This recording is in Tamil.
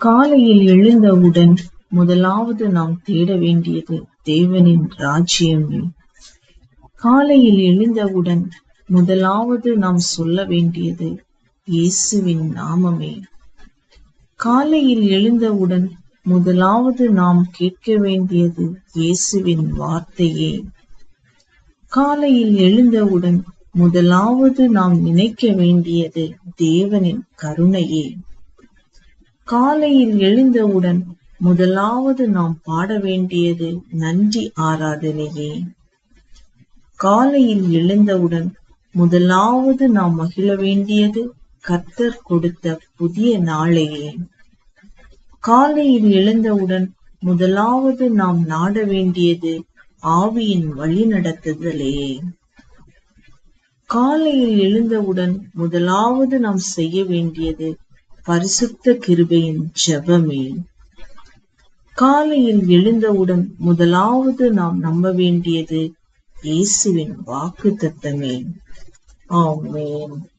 காலையில் எழுந்தவுடன் முதலாவது நாம் தேட வேண்டியது தேவனின் ராஜ்யமே. காலையில் எழுந்தவுடன் முதலாவது நாம் சொல்ல வேண்டியது இயேசுவின் நாமமே. காலையில் எழுந்தவுடன் முதலாவது நாம் கேட்க வேண்டியது இயேசுவின் வார்த்தையே. காலையில் எழுந்தவுடன் முதலாவது நாம் நினைக்க வேண்டியது தேவனின் கருணையே. காலையில் எழுந்தவுடன் முதலாவது நாம் பாட வேண்டியது நன்றி ஆராதனையே. காலையில் எழுந்தவுடன் முதலாவது நாம் மகிழ வேண்டியது கர்த்தர் கொடுத்த புதிய நாளையே. காலையில் எழுந்தவுடன் முதலாவது நாம் நாட வேண்டியது ஆவியின் வழிநடத்துதலே. காலையில் எழுந்தவுடன் முதலாவது நாம் செய்ய வேண்டியது பரிசுத்த கிருபையின் ஜெபமே. காலையில் எழுந்தவுடன் முதலாவது நாம் நம்ப வேண்டியது இயேசுவின் வாக்குத்தத்தமே. ஆமென்.